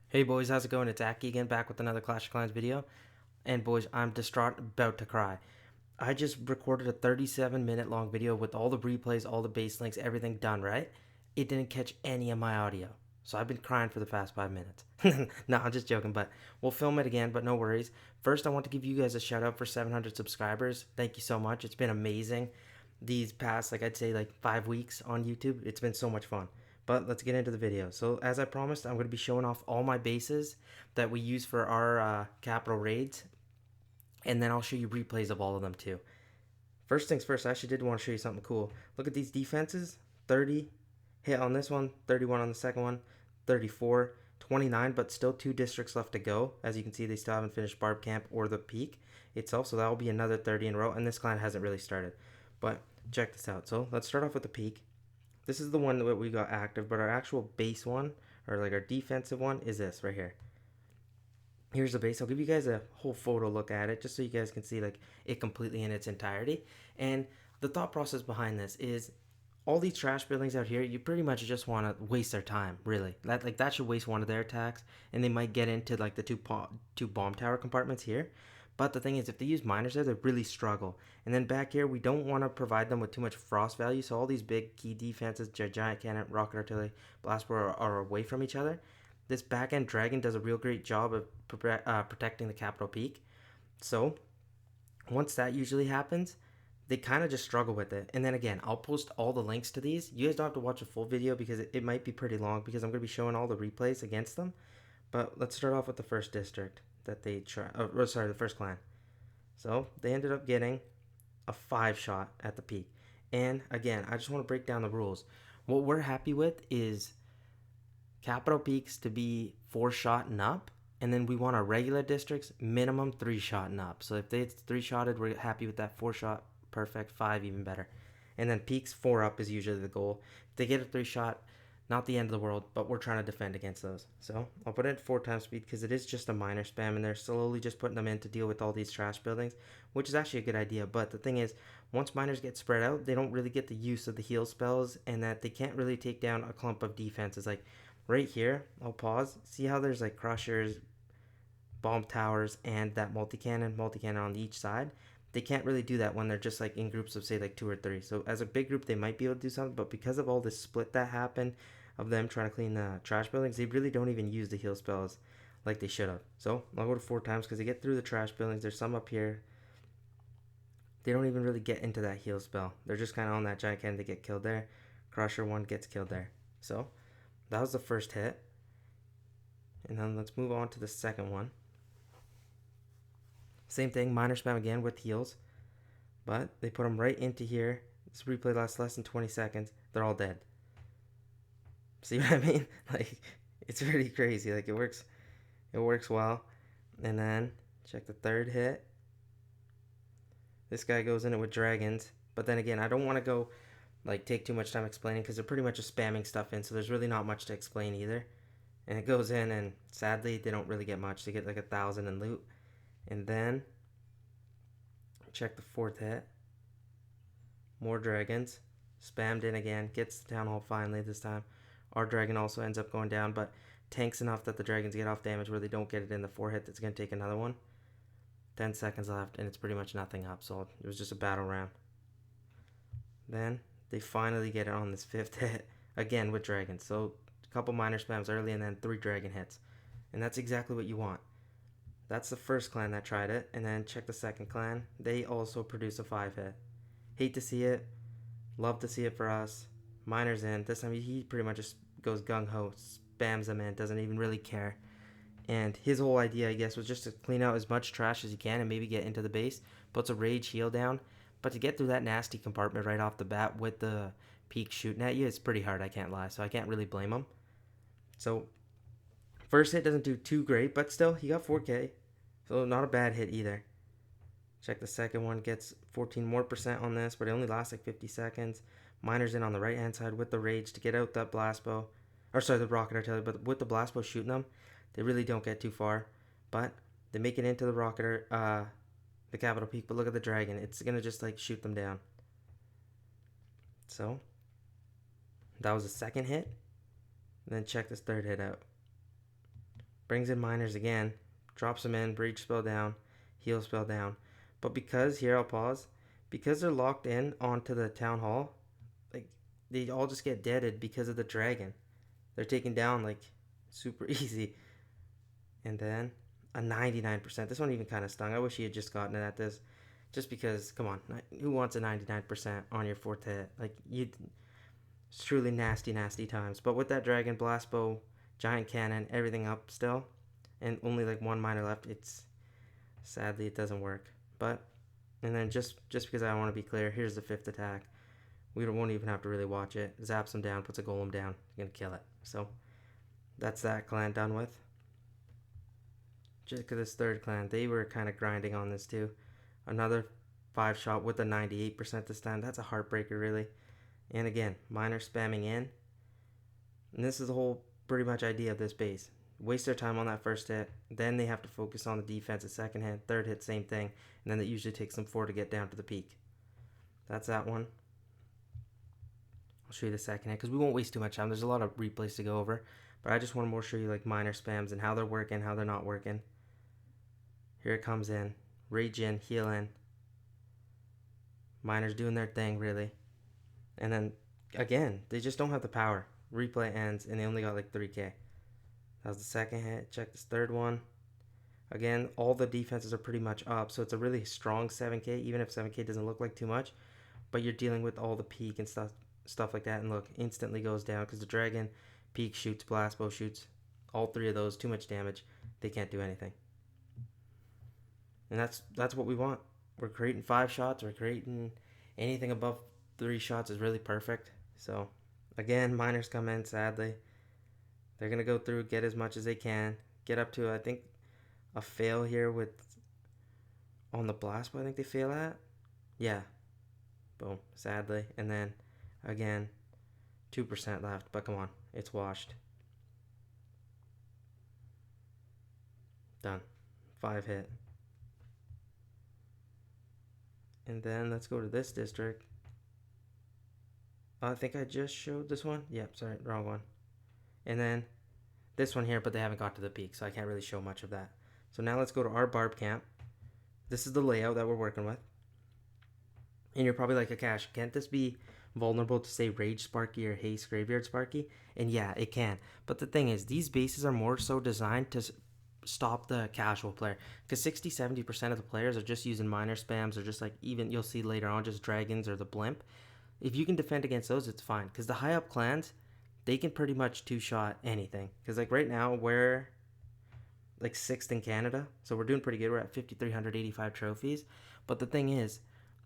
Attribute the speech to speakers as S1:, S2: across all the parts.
S1: Hey boys, how's it going? It's Aki again, back with another Clash of Clans video. And boys, I'm distraught, about to cry. I just recorded a 37-minute long video with all the replays, all the base links, everything done, right? It didn't catch any of my audio. So I've been crying for the past 5 minutes. No, I'm just joking, but we'll film it again, but no worries. First, I want to give you guys a shout out for 700 subscribers. Thank you so much. It's been amazing these past, I'd say 5 weeks on YouTube. It's been so much fun. But let's get into the video. So as I promised, I'm going to be showing off all my bases that we use for our capital raids. And then I'll show you replays of all of them too. First things first, I actually did want to show you something cool. Look at these defenses. 30 hit on this one, 31 on the second one, 34, 29, but still 2 districts left to go. As you can see, they still haven't finished Barb Camp or the peak itself, so that will be another 30 in a row, and this clan hasn't really started. But check this out. So let's start off with the peak. This is the one that we got active, but our actual base one, or like our defensive one, is this right here. Here's the base. I'll give you guys a whole photo look at it just so you guys can see like it completely in its entirety. And the thought process behind this is all these trash buildings out here, you pretty much just want to waste their time, really. That should waste one of their attacks, and they might get into like the two bomb tower compartments here. But the thing is, if they use miners there, they really struggle. And then back here, we don't want to provide them with too much frost value, so all these big key defenses, giant cannon, rocket artillery, blast bow are away from each other. This back end dragon does a real great job of protecting the capital peak. So once that usually happens, they kind of just struggle with it. And then again, I'll post all the links to these. You guys don't have to watch a full video because it might be pretty long because I'm going to be showing all the replays against them. But let's start off with the first district that they try. Oh, sorry, the first clan. So they ended up getting a 5-shot at the peak. And again, I just want to break down the rules. What we're happy with is capital peaks to be 4-shot and up, and then we want our regular districts minimum 3-shot and up. So if it's 3-shotted, we're happy with that. 4-shot, perfect. 5, even better. And then peaks 4 up is usually the goal. If they get a 3-shot, not the end of the world, but we're trying to defend against those. So I'll put it at 4 times speed because it is just a minor spam, and they're slowly just putting them in to deal with all these trash buildings, which is actually a good idea. But the thing is, once miners get spread out, they don't really get the use of the heal spells, and that they can't really take down a clump of defenses. Like right here, I'll pause. See how there's like crushers, bomb towers, and that multi-cannon on each side? They can't really do that when they're just like in groups of say like 2 or 3. So as a big group, they might be able to do something, but because of all this split that happened of them trying to clean the trash buildings, they really don't even use the heal spells like they should have. So I'll go to 4 times because they get through the trash buildings. There's some up here. They don't even really get into that heal spell. They're just kind of on that giant cannon. They get killed there. Crusher 1 gets killed there. So that was the first hit. And then let's move on to the second one. Same thing, minor spam again with heals. But they put them right into here. This replay lasts less than 20 seconds. They're all dead. See what I mean? Like, it's really crazy. Like, it works well. And then, check the third hit. This guy goes in it with dragons. But then again, I don't want to go, like, take too much time explaining because they're pretty much just spamming stuff in. So there's really not much to explain either. And it goes in, and sadly, they don't really get much. They get like 1,000 in loot. And then, check the fourth hit. More dragons. Spammed in again. Gets the town hall finally this time. Our dragon also ends up going down, but tanks enough that the dragons get off damage where they don't get it in the 4 hit. That's going to take another one. 10 seconds left, and it's pretty much nothing up. So it was just a battle ram. Then they finally get it on this 5th hit. Again with dragons. So a couple minor spams early, and then 3 dragon hits. And that's exactly what you want. That's the first clan that tried it. And then check the second clan. They also produce a 5 hit. Hate to see it. Love to see it for us. Miner's in. This time he pretty much just goes gung-ho. Spams them in. Doesn't even really care. And his whole idea, I guess, was just to clean out as much trash as he can and maybe get into the base. Puts a rage heal down. But to get through that nasty compartment right off the bat with the peak shooting at you, it's pretty hard, I can't lie. So I can't really blame him. So first hit doesn't do too great, but still, he got 4K. So not a bad hit either. Check the second one, gets 14% more on this, but it only lasts like 50 seconds. Miner's in on the right hand side with the rage to get out that blast bow. Or sorry, the rocket artillery, but with the blast bow shooting them, they really don't get too far. But they make it into the rocket, the capital peak, but look at the dragon. It's gonna just like shoot them down. So that was the second hit. And then check this third hit out. brings in miners again, drops them in, breach spell down, heal spell down. But because, here I'll pause, because they're locked in onto the town hall, like they all just get deaded because of the dragon. They're taken down like super easy. And then a 99%. This one even kind of stung. I wish he had just gotten it at this. Just because, come on, who wants a 99% on your fourth hit? Like, it's truly nasty, nasty times. But with that dragon, blast bow, giant cannon, everything up still, and only like one miner left, sadly it doesn't work. But, and then just because I want to be clear, here's the fifth attack. We won't even have to really watch it. Zaps him down, puts a golem down, you're gonna kill it. So, that's that clan done with. Just because this third clan, they were kind of grinding on this too. Another 5-shot with a 98% this time. That's a heartbreaker, really. And again, miner spamming in. And this is the whole pretty much idea of this base. Waste their time on that first hit. Then they have to focus on the defense at second hit. Third hit, same thing. And then it usually takes them 4 to get down to the peak. That's that one. I'll show you the second hit because we won't waste too much time. There's a lot of replays to go over. But I just want to more show you like miner spams and how they're working, how they're not working. Here it comes in. Rage in, heal in. Miners doing their thing, really. And then, again, they just don't have the power. Replay ends, and they only got like 3k. That was the second hit. Check this third one. Again, all the defenses are pretty much up, so it's a really strong 7k, even if 7k doesn't look like too much. But you're dealing with all the peak and stuff like that, and look, instantly goes down because the dragon peak shoots, blast bow shoots. All 3 of those, too much damage. They can't do anything. And that's what we want. We're creating 5 shots. We're creating anything above 3 shots is really perfect. So, again, miners come in, sadly. They're going to go through, get as much as they can. Get up to, I think, a fail here with, on the blast, but I think they fail at. Yeah. Boom. Sadly. And then, again, 2% left. But come on. It's washed. Done. 5 hit. And then let's go to this district. I think I just showed this one. Yep, sorry, wrong one. And then this one here, but they haven't got to the peak, so I can't really show much of that. So now let's go to our Barb camp. This is the layout that we're working with. And you're probably like, Akash, can't this be vulnerable to say Rage Sparky or Haste Graveyard Sparky? And yeah, it can. But the thing is, these bases are more so designed to stop the casual player, because 60-70% of the players are just using minor spams, or just like, even you'll see later on, just dragons or the blimp. If you can defend against those, it's fine, because the high up clans, they can pretty much 2-shot anything. Because like right now we're like 6th in Canada, so we're doing pretty good. We're at 5,385 trophies. But the thing is,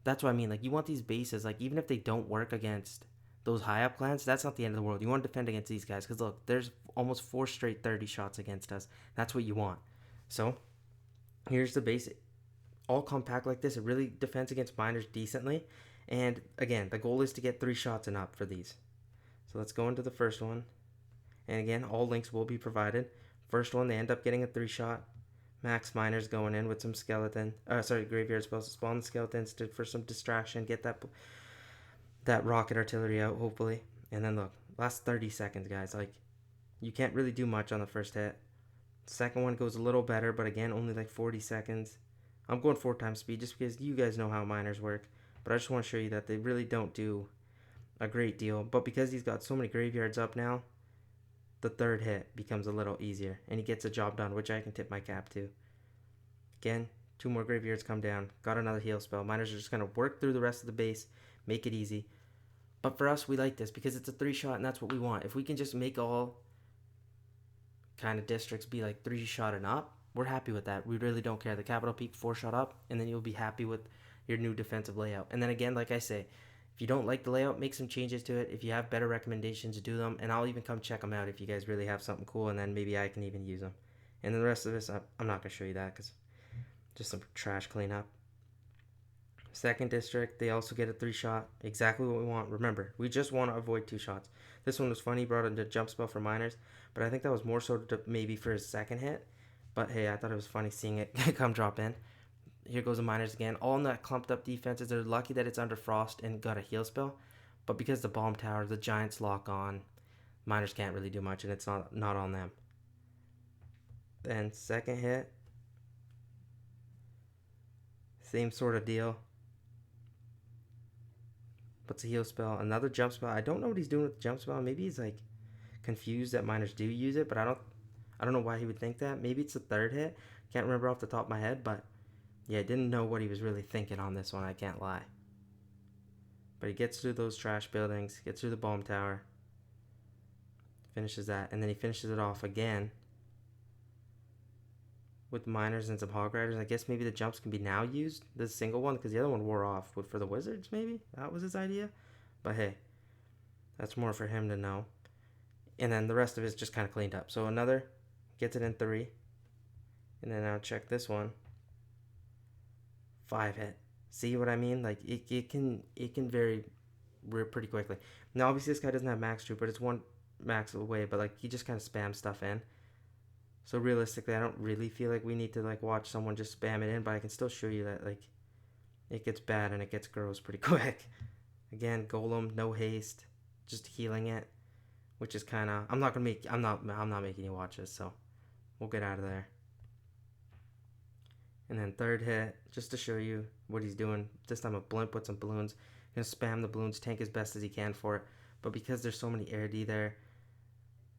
S1: that's what I mean, like you want these bases, like even if they don't work against those high up clans, that's not the end of the world. You want to defend against these guys, because look, there's almost 4 straight 30 shots against us. That's what you want. So here's the basic, all compact like this. It really defends against miners decently. And again, the goal is to get 3 shots and up for these. So let's go into the first one. And again, all links will be provided. First one, they end up getting a 3-shot. Max miners going in with some skeleton, graveyard spells to spawn the skeletons for some distraction, get that rocket artillery out, hopefully. And then look, last 30 seconds, guys. Like, you can't really do much on the first hit. Second one goes a little better, but again, only like 40 seconds. I'm going 4 times speed just because you guys know how miners work. But I just want to show you that they really don't do a great deal. But because he's got so many graveyards up now, the third hit becomes a little easier. And he gets the job done, which I can tip my cap to. Again, 2 more graveyards come down. Got another heal spell. Miners are just going to work through the rest of the base. Make it easy. But for us, we like this because it's a 3-shot and that's what we want. If we can just make all kind of districts be like 3-shot and up, we're happy with that. We really don't care. The capital peak 4-shot up, and then you'll be happy with your new defensive layout. And then again, like I say, if you don't like the layout, make some changes to it. If you have better recommendations, do them, and I'll even come check them out if you guys really have something cool, and then maybe I can even use them. And the rest of this, I'm not going to show you that because just some trash cleanup. Second district, they also get a 3-shot. Exactly what we want. Remember, we just want to avoid 2 shots. This one was funny, brought in the jump spell for miners, but I think that was more so maybe for his second hit. But hey, I thought it was funny seeing it come drop in. Here goes the miners again. All in that clumped up defenses. They're lucky that it's under frost and got a heal spell. But because the bomb tower, the giants lock on, miners can't really do much, and it's not on them. Then second hit, same sort of deal. Puts a heal spell, another jump spell. I don't know what he's doing with the jump spell. Maybe he's like confused that miners do use it, but I don't know why he would think that. Maybe it's the third hit. Can't remember off the top of my head, but yeah, didn't know what he was really thinking on this one. I can't lie. But he gets through those trash buildings, gets through the bomb tower, finishes that, and then he finishes it off again with miners and some hog riders. I guess maybe the jumps can be now used, this single one, because the other one wore off for the wizards. Maybe that was his idea, but hey, that's more for him to know. And then the rest of it is just kind of cleaned up. So another gets it in 3, and then now check this one, 5 hit. See what I mean? Like it can vary pretty quickly. Now obviously this guy doesn't have max troop, but it's 1 max away, but like he just kind of spams stuff in. So realistically, I don't really feel like we need to like watch someone just spam it in, but I can still show you that like it gets bad and it gets gross pretty quick. Again, Golem, no haste, just healing it, which is kind of I'm not making you watch this, so we'll get out of there. And then third hit, just to show you what he's doing. This time a blimp with some balloons. Gonna spam the balloons, tank as best as he can for it. But because there's so many air D there,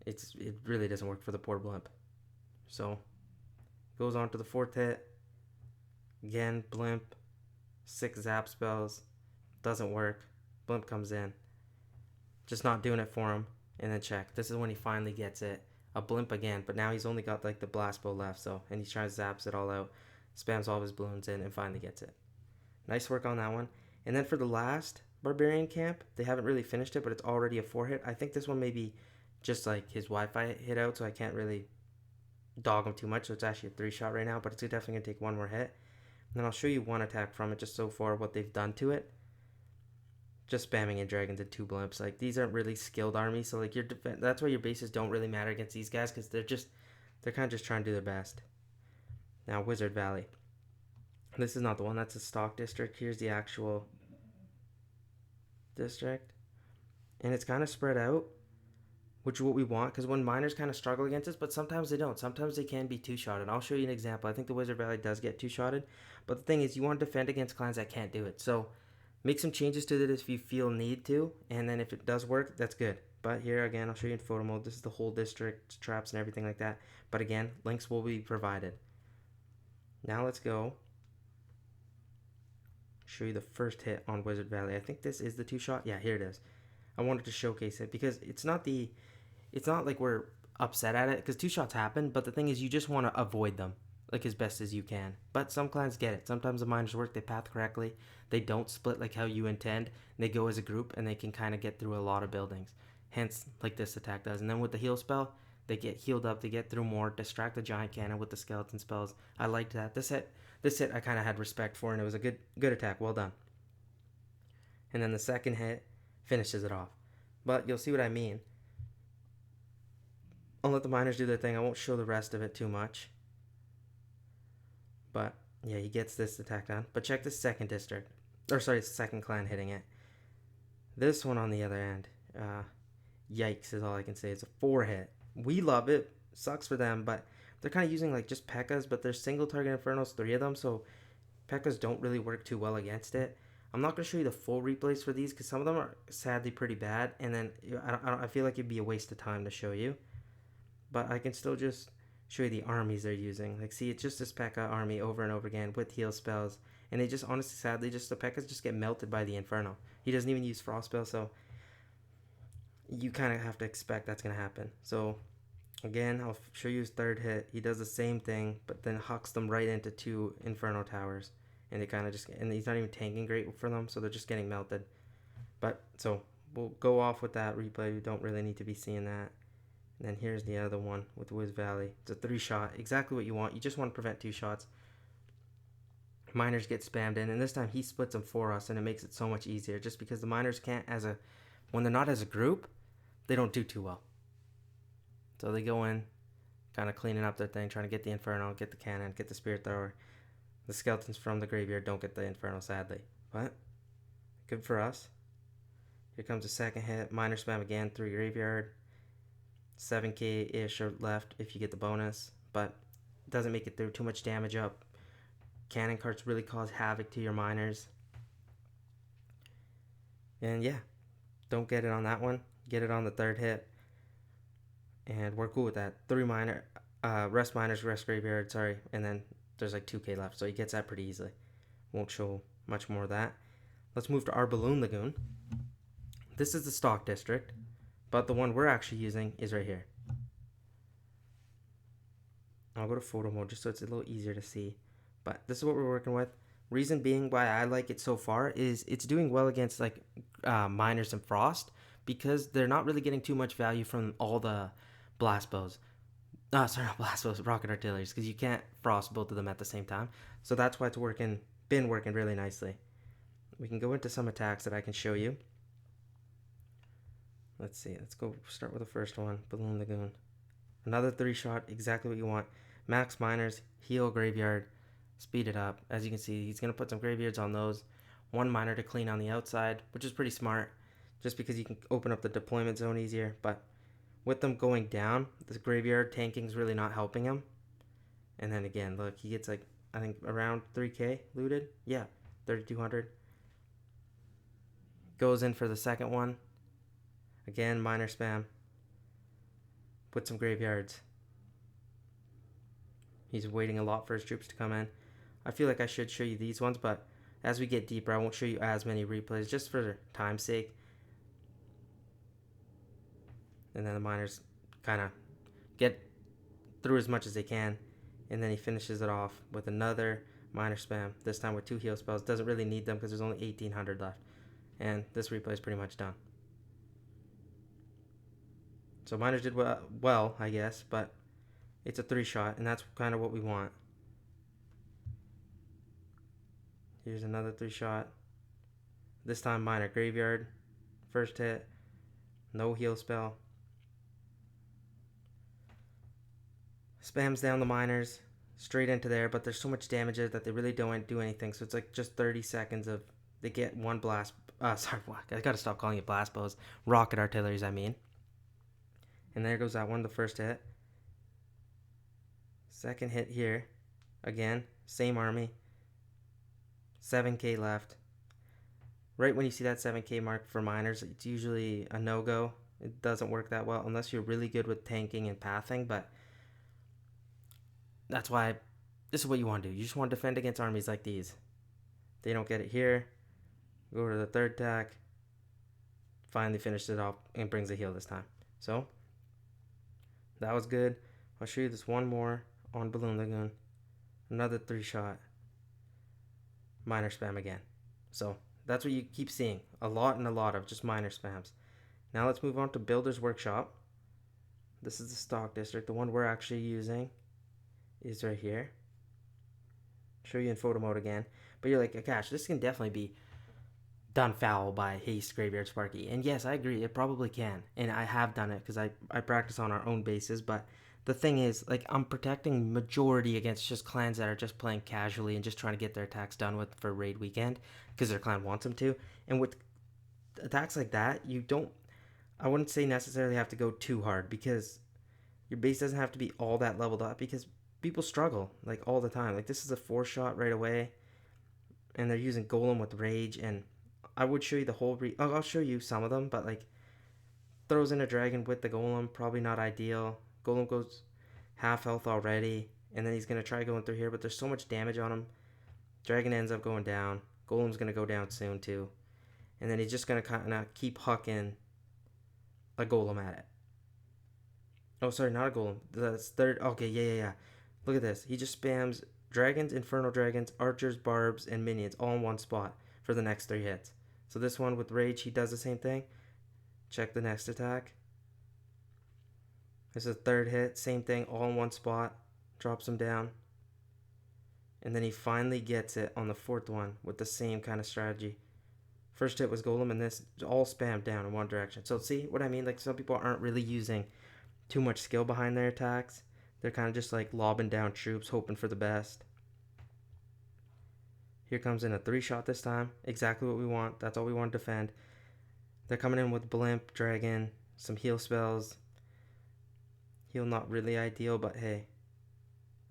S1: it really doesn't work for the poor blimp. So goes on to the fourth hit. Again, blimp, 6 zap spells, doesn't work. Blimp comes in, just not doing it for him. And then check. This is when he finally gets it. A blimp again, but now he's only got like the blast bow left. So and he's trying to zaps it all out. Spams all of his balloons in and finally gets it. Nice work on that one. And then for the last barbarian camp, they haven't really finished it, but it's already a 4 hit. I think this one may be just like his Wi-Fi hit out, so I can't really dog him too much. So it's actually a 3 shot right now, but it's definitely gonna take 1 more hit. And then I'll show you one attack from it just so far what they've done to it. Just spamming in dragons and 2 blimps. Like these aren't really skilled armies, so like that's why your bases don't really matter against these guys, because they're kind of just trying to do their best. Now, Wizard Valley. This is not the one. That's a stock district. Here's the actual district. And it's kind of spread out, which is what we want, because when miners kind of struggle against us, but sometimes they don't. Sometimes they can be 2-shotted. I'll show you an example. I think the Wizard Valley does get 2-shotted, but the thing is, you want to defend against clans that can't do it. So make some changes to it if you feel need to, and then if it does work, that's good. But here, again, I'll show you in photo mode. This is the whole district, traps and everything like that. But again, links will be provided. Now let's go show you the first hit on Wizard Valley. I think this is the 2-shot. Yeah, here it is. I wanted to showcase it because it's not like we're upset at it, because 2-shots happen, but the thing is you just want to avoid them like as best as you can. But some clans get it. Sometimes the miners work, they path correctly, they don't split like how you intend, and they go as a group and they can kind of get through a lot of buildings, hence like this attack does. And then with the heal spell, they get healed up, they get through more, distract the giant cannon with the skeleton spells. I liked that. This hit I kind of had respect for, and it was a good attack. Well done. And then the second hit finishes it off. But you'll see what I mean. I'll let the miners do their thing. I won't show the rest of it too much. But yeah, he gets this attack done. But check the second district. Or sorry, second clan hitting it. This one on the other end. Yikes is all I can say. It's a 4 hit. We love it. Sucks for them, but they're kind of using like just P.E.K.K.A.s, but there's single target Infernos, 3 of them, so P.E.K.K.A.s don't really work too well against it. I'm not going to show you the full replays for these because some of them are sadly pretty bad, and then I feel like it'd be a waste of time to show you. But I can still just show you the armies they're using. Like, see, it's just this P.E.K.K.A army over and over again with heal spells, and they just honestly, sadly, just the P.E.K.K.As just get melted by the Inferno. He doesn't even use Frost spell, so you kind of have to expect that's going to happen. So again, I'll show you his third hit. He does the same thing, but then hucks them right into 2 Inferno towers. And they kind of just, and he's not even tanking great for them, so they're just getting melted. But, so, we'll go off with that replay. We don't really need to be seeing that. And then here's the other one with Wiz Valley. It's a 3-shot. Exactly what you want. You just want to prevent 2 shots. Miners get spammed in, and this time he splits them for us, and it makes it so much easier. Just because the miners can't, when they're not as a group, they don't do too well. So they go in, kind of cleaning up their thing, trying to get the Inferno, get the cannon, get the Spirit Thrower. The skeletons from the graveyard don't get the Inferno, sadly. But, good for us. Here comes the second hit. Miner spam again through graveyard. 7k-ish left if you get the bonus. But doesn't make it through. Too much damage up. Cannon carts really cause havoc to your miners. And yeah, don't get it on that one. Get it on the third hit. And we're cool with that. 3 miner, rest miners, rest graveyard, sorry. And then there's like 2k left, so he gets that pretty easily. Won't show much more of that. Let's move to our Balloon Lagoon. This is the stock district, but the one we're actually using is right here. I'll go to photo mode just so it's a little easier to see. But this is what we're working with. Reason being why I like it so far is it's doing well against like miners and frost, because they're not really getting too much value from all the blast bows. Sorry, not blast bows, rocket artilleries, because you can't frost both of them at the same time. So that's why it's been working really nicely. We can go into some attacks that I can show you. Let's see. Let's go start with the first one, Balloon Lagoon. Another 3-shot, exactly what you want. Max miners, heal graveyard, speed it up. As you can see, he's going to put some graveyards on those. 1 miner to clean on the outside, which is pretty smart, just because you can open up the deployment zone easier. But with them going down, this graveyard tanking is really not helping him. And then again, look, he gets like, I think around 3k looted. Yeah, 3,200. Goes in for the second one. Again, miner spam. Put some graveyards. He's waiting a lot for his troops to come in. I feel like I should show you these ones, but as we get deeper, I won't show you as many replays, just for time's sake. And then the miners kind of get through as much as they can. And then he finishes it off with another miner spam, this time with 2 heal spells. Doesn't really need them because there's only 1,800 left. And this replay is pretty much done. So miners did well, I guess, but it's a 3-shot, and that's kind of what we want. Here's another 3-shot. This time miner graveyard. First hit. No heal spell. Spams down the miners. Straight into there, but there's so much damage there that they really don't do anything. So it's like just 30 seconds of... They get 1 blast... sorry, I gotta stop calling it blast bows. Rocket artilleries, I mean. And there goes that one, the first hit. Second hit here. Again, same army. 7k left. Right when you see that 7k mark for miners, it's usually a no-go. It doesn't work that well unless you're really good with tanking and pathing, but that's why this is what you want to do. You just want to defend against armies like these. They don't get it here. Go to the third attack. Finally finishes it off and brings a heal this time. So, that was good. I'll show you this one more on Balloon Lagoon. Another 3-shot. Miner spam again. So, that's what you keep seeing. A lot and a lot of just miner spams. Now let's move on to Builder's Workshop. This is the stock district. The one we're actually using is right here. Show you in photo mode again. But you're like, gosh, this can definitely be done foul by Haste, Graveyard, Sparky. And yes, I agree, it probably can. And I have done it because I practice on our own bases. But the thing is, like, I'm protecting majority against just clans that are just playing casually and just trying to get their attacks done with for raid weekend because their clan wants them to. And with attacks like that, I wouldn't say necessarily have to go too hard, because your base doesn't have to be all that leveled up, because people struggle like all the time. Like, this is a 4-shot right away, and they're using Golem with Rage, and I would show you the whole I'll show you some of them, but like, throws in a dragon with the Golem, probably not ideal. Golem goes half health already, and then he's going to try going through here, but there's so much damage on him. Dragon ends up going down. Golem's going to go down soon too. And then he's just going to kind of keep hucking a Golem at it. Oh, sorry, not a Golem. That's third. Okay, yeah. Look at this. He just spams dragons, infernal dragons, archers, barbs, and minions all in one spot for the next 3 hits. So this one with Rage, he does the same thing. Check the next attack. This is the 3rd hit. Same thing, all in one spot. Drops him down. And then he finally gets it on the 4th one with the same kind of strategy. First hit was Golem, and this all spammed down in one direction. So see what I mean? Like, some people aren't really using too much skill behind their attacks. They're kind of just like lobbing down troops, hoping for the best. Here comes in a 3-shot this time. Exactly what we want. That's all we want to defend. They're coming in with Blimp, Dragon, some heal spells. Heal not really ideal, but hey.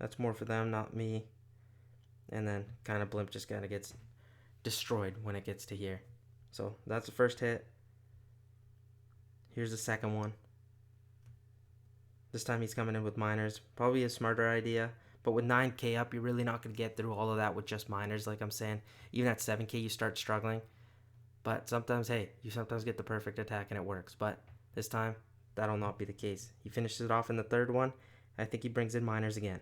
S1: That's more for them, not me. And then kind of blimp just kind of gets destroyed when it gets to here. So that's the first hit. Here's the second one. This time he's coming in with miners. Probably a smarter idea. But with 9k up, you're really not going to get through all of that with just miners, like I'm saying. Even at 7k, you start struggling. But sometimes, hey, you sometimes get the perfect attack and it works. But this time, that'll not be the case. He finishes it off in the third one. I think he brings in miners again.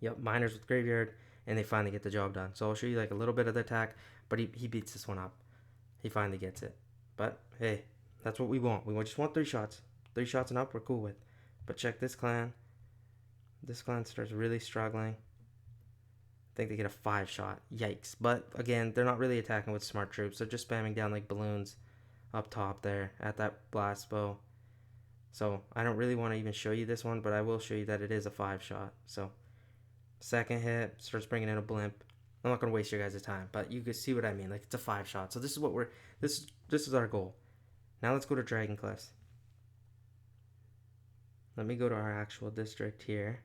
S1: Yep, miners with graveyard, and they finally get the job done. So I'll show you like a little bit of the attack, but he beats this one up. He finally gets it. But hey, that's what we want. We just want 3 shots. 3 shots and up, we're cool with. But check this clan. This clan starts really struggling. I think they get a 5 shot. Yikes. But again, they're not really attacking with smart troops. They're just spamming down like balloons up top there at that blast bow. So I don't really want to even show you this one, but I will show you that it is a 5 shot. So second hit starts bringing in a blimp. I'm not going to waste your guys' time, but you can see what I mean. Like, it's a 5 shot. So this is what this is our goal. Now let's go to Dragon Cliffs. Let me go to our actual district here.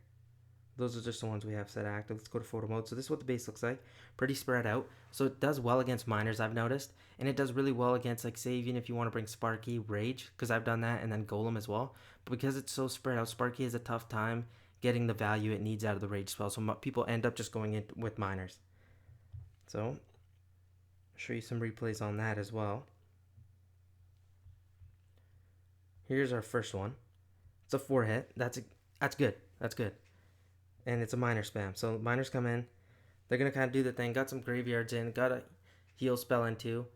S1: Those are just the ones we have set active. Let's go to photo mode. So this is what the base looks like. Pretty spread out. So it does well against miners, I've noticed. And it does really well against, like, say, even if you want to bring Sparky, Rage, because I've done that, and then Golem as well. But because it's so spread out, Sparky has a tough time getting the value it needs out of the Rage spell. So people end up just going in with miners. So I'll show you some replays on that as well. Here's our first one. It's a 4 hit. That's good. That's good. And it's a miner spam. So miners come in. They're going to kind of do the thing. Got some graveyards in. Got a heal spell in too.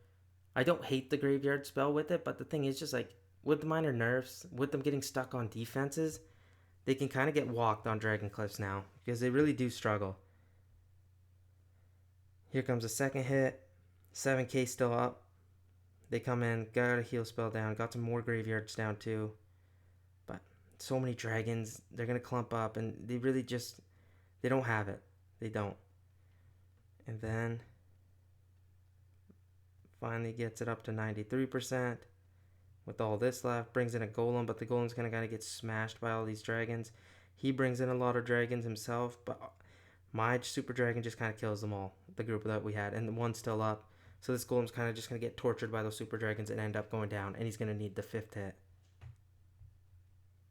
S1: I don't hate the graveyard spell with it, but the thing is just like with the miner nerfs, with them getting stuck on defenses, they can kind of get walked on Dragon Cliffs now because they really do struggle. Here comes a second hit. 7k still up. They come in. Got a heal spell down. Got some more graveyards down too. So many dragons, they're going to clump up, and they really just, they don't have it. They don't. And then finally gets it up to 93% with all this left. Brings in a golem, but the golem's going to kind of get smashed by all these dragons. He brings in a lot of dragons himself, but my super dragon just kind of kills them all, the group that we had, and the one's still up. So this golem's kind of just going to get tortured by those super dragons and end up going down, and he's going to need the 5th hit.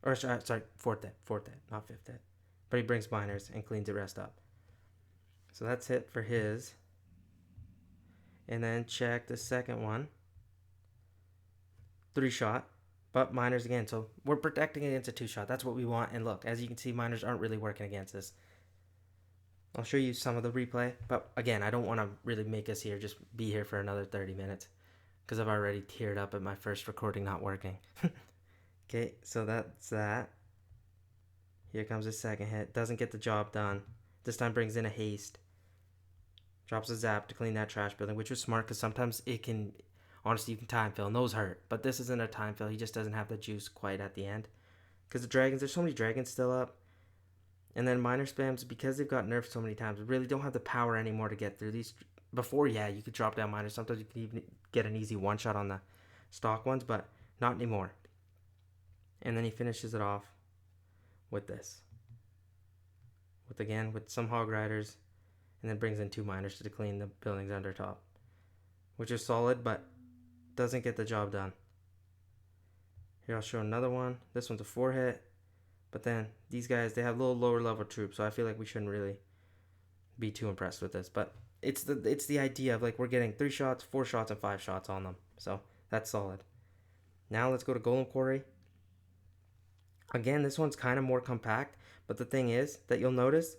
S1: Or sorry, 4th hit, not 5th hit. But he brings miners and cleans the rest up. So that's it for his. And then check the second one. 3 shot, but miners again. So we're protecting against a 2 shot. That's what we want. And look, as you can see, miners aren't really working against us. I'll show you some of the replay. But again, I don't want to really make us here just be here for another 30 minutes. Because I've already teared up at my first recording not working. Okay, so that's that. Here comes his second hit. Doesn't get the job done. This time brings in a haste. Drops a zap to clean that trash building, which was smart because sometimes it can, honestly, you can time fill, and those hurt. But this isn't a time fill. He just doesn't have the juice quite at the end. Because the dragons, there's so many dragons still up. And then miner spams, because they've got nerfed so many times, really don't have the power anymore to get through these. Before, yeah, you could drop down miners. Sometimes you can even get an easy one-shot on the stock ones, but not anymore. And then he finishes it off with this. With some hog riders. And then brings in 2 miners to clean the buildings under top. Which is solid, but doesn't get the job done. Here I'll show another one. This one's a 4 hit. But then these guys, they have little lower level troops. So I feel like we shouldn't really be too impressed with this. But it's the idea of like we're getting 3 shots, 4 shots, and 5 shots on them. So that's solid. Now let's go to Golem Quarry. Again, this one's kind of more compact, but the thing is that you'll notice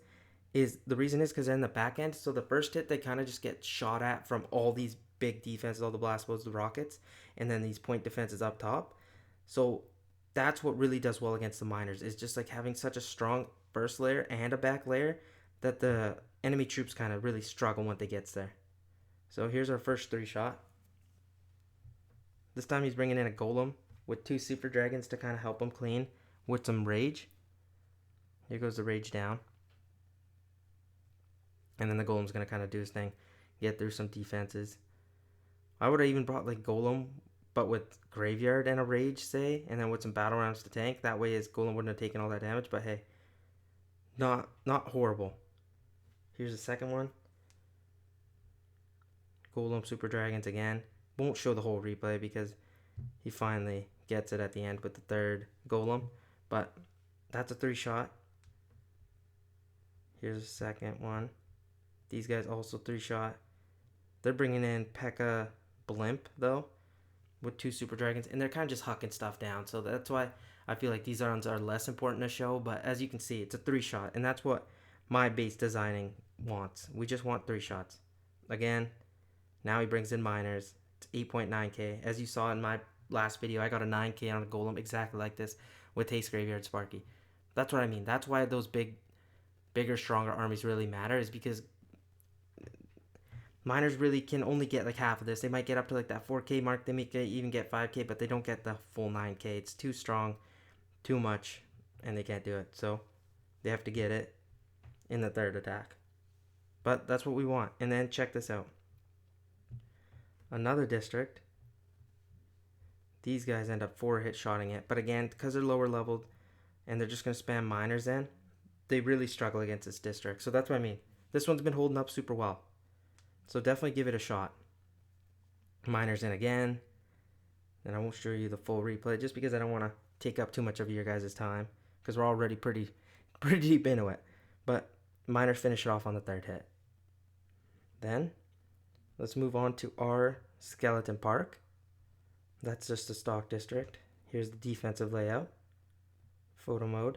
S1: is the reason is because they're in the back end. So the first hit, they kind of just get shot at from all these big defenses, all the blast bows, the rockets, and then these point defenses up top. So that's what really does well against the miners is just like having such a strong first layer and a back layer that the enemy troops kind of really struggle when they gets there. So here's our first 3 shot. This time he's bringing in a golem with 2 super dragons to kind of help him clean. With some rage. Here goes the rage down. And then the golem's going to kind of do his thing. Get through some defenses. I would have even brought like golem, but with graveyard and a rage, say. And then with some battle rounds to tank. That way his golem wouldn't have taken all that damage. But hey, Not horrible. Here's the second one. Golem Super Dragons again. Won't show the whole replay because he finally gets it at the end with the third Golem. But that's a 3-shot. Here's the second one. These guys also 3-shot. They're bringing in P.E.K.K.A. Blimp, though, with 2 Super Dragons. And they're kind of just hucking stuff down. So that's why I feel like these ones are less important to show. But as you can see, it's a 3-shot. And that's what my base designing wants. We just want 3 shots. Again, now he brings in miners. It's 8.9k. As you saw in my last video, I got a 9k on a Golem exactly like this with Haste Graveyard Sparky. That's what I mean. That's why those bigger, stronger armies really matter, is because miners really can only get like half of this. They might get up to like that 4k mark. They may even get 5k, but they don't get the full 9k. It's too strong, too much, and they can't do it. So they have to get it in the third attack. But that's what we want. And then check this out. Another district. These guys end up 4-hit shotting it. But again, because they're lower leveled and they're just going to spam miners in, they really struggle against this district. So that's what I mean. This one's been holding up super well. So definitely give it a shot. Miners in again. And I won't show you the full replay just because I don't want to take up too much of your guys' time, because we're already pretty deep into it. But miners finish it off on the third hit. Then let's move on to our Skeleton Park. That's just a stock district. Here's the defensive layout. Photo mode.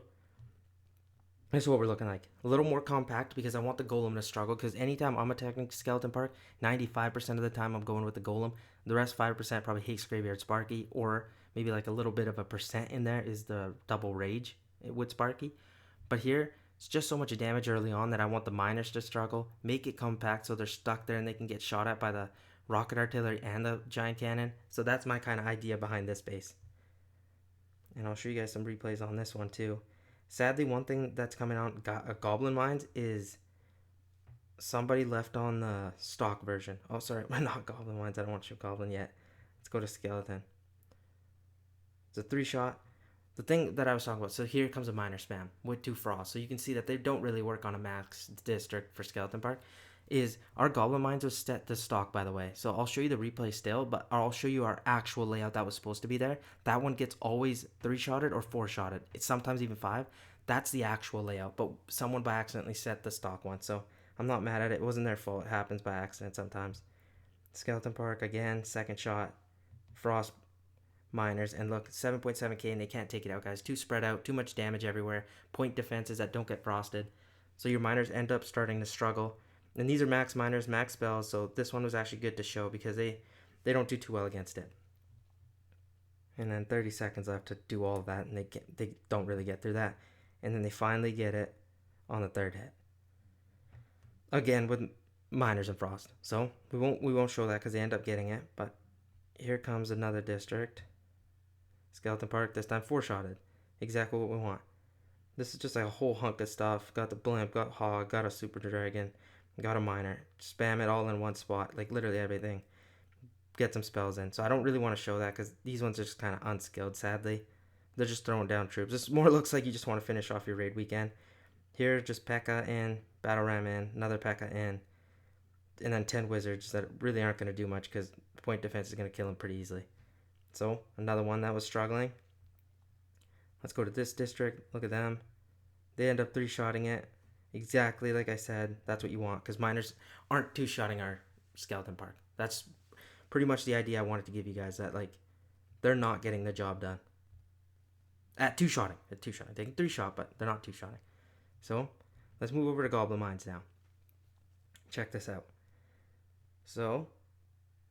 S1: This is what we're looking like. A little more compact because I want the Golem to struggle, because anytime I'm attacking Skeleton Park, 95% of the time I'm going with the Golem. The rest 5% probably Haste Graveyard Sparky, or maybe like a little bit of a percent in there is the double Rage with Sparky. But here, it's just so much damage early on that I want the miners to struggle. Make it compact so they're stuck there and they can get shot at by the rocket artillery and the giant cannon. So that's my kind of idea behind this base. And I'll show you guys some replays on this one too. Sadly, one thing that's coming out Goblin Mines is somebody left on the stock version. Oh, sorry, not Goblin Mines. I don't want to show Goblin yet. Let's go to Skeleton. It's a 3-shot. The thing that I was talking about, so here comes a miner spam with 2 frost. So you can see that they don't really work on a max district for Skeleton Park. Is our Goblin Mines was set to stock, by the way. So I'll show you the replay still, but I'll show you our actual layout that was supposed to be there. That one gets always 3-shotted or 4-shotted. It's sometimes even 5. That's the actual layout, but someone by accidentally set the stock one. So I'm not mad at it. It wasn't their fault. It happens by accident sometimes. Skeleton Park again, 2nd shot. Frost miners, and look, 7.7k, and they can't take it out, guys. Too spread out, too much damage everywhere. Point defenses that don't get frosted. So your miners end up starting to struggle. And these are max miners, max spells, so this one was actually good to show because they don't do too well against it. And then 30 seconds left to do all of that, and they don't really get through that. And then they finally get it on the third hit. Again with miners and frost. So we won't show that because they end up getting it. But here comes another district. Skeleton Park, this time 4-shotted. Exactly what we want. This is just like a whole hunk of stuff. Got the blimp, got hog, got a super dragon, got a miner. Spam it all in one spot, like literally everything. Get some spells in. So I don't really want to show that because these ones are just kind of unskilled, sadly. They're just throwing down troops. This more looks like you just want to finish off your raid weekend. Here, just P.E.K.K.A. in, Battle Ram in, another P.E.K.K.A. in, and then 10 wizards that really aren't going to do much because point defense is going to kill them pretty easily. So, another one that was struggling. Let's go to this district. Look at them. They end up 3-shotting it. Exactly like I said, that's what you want, because miners aren't 2-shotting our Skeleton Park. That's pretty much the idea I wanted to give you guys, that like they're not getting the job done. At 2-shotting. At 2-shotting. They can 3-shot, but they're not 2-shotting. So, let's move over to Goblin Mines now. Check this out. So,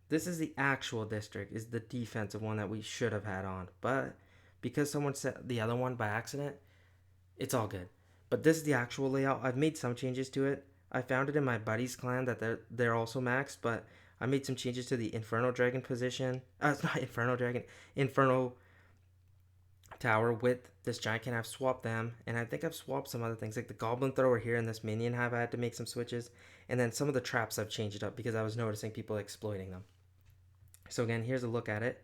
S1: this is the actual district, is the defensive one that we should have had on. But because someone set the other one by accident, it's all good. But this is the actual layout. I've made some changes to it. I found it in my buddy's clan that they're also maxed, but I made some changes to the Inferno Dragon position. It's not Inferno Dragon. Inferno Tower with this giant can. I've swapped them, and I think I've swapped some other things like the Goblin Thrower here and this minion I had to make some switches, and then some of the traps I've changed up because I was noticing people exploiting them. So again, here's a look at it,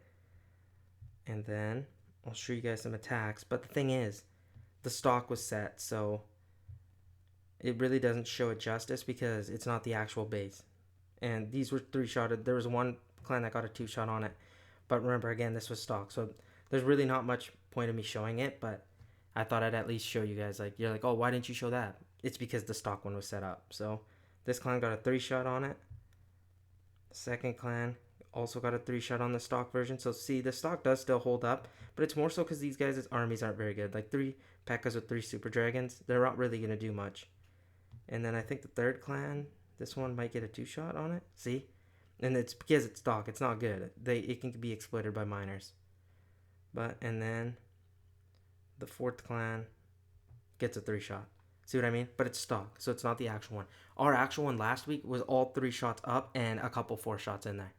S1: and then I'll show you guys some attacks. But the thing is, the stock was set, so it really doesn't show it justice because it's not the actual base. And these were 3-shotted. There was one clan that got a 2-shot on it. But remember, again, this was stock. So there's really not much point of me showing it, but I thought I'd at least show you guys. Like, you're like, oh, why didn't you show that? It's because the stock one was set up. So this clan got a 3-shot on it. The second clan also got a 3-shot on the stock version. So see, the stock does still hold up, but it's more so because these guys' armies aren't very good. Like 3 P.E.K.K.A.s with 3 super dragons, they're not really going to do much. And then I think the third clan, this one might get a 2-shot on it. See? And it's because it's stock. It's not good. It can be exploited by miners. And then the fourth clan gets a 3-shot. See what I mean? But it's stock, so it's not the actual one. Our actual one last week was all 3 shots up and a couple 4 shots in there.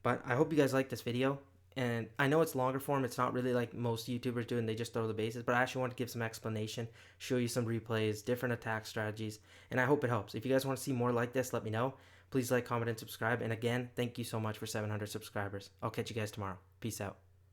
S1: But I hope you guys like this video. And I know it's longer form. It's not really like most YouTubers do and they just throw the bases. But I actually want to give some explanation, show you some replays, different attack strategies. And I hope it helps. If you guys want to see more like this, let me know. Please like, comment, and subscribe. And again, thank you so much for 700 subscribers. I'll catch you guys tomorrow. Peace out.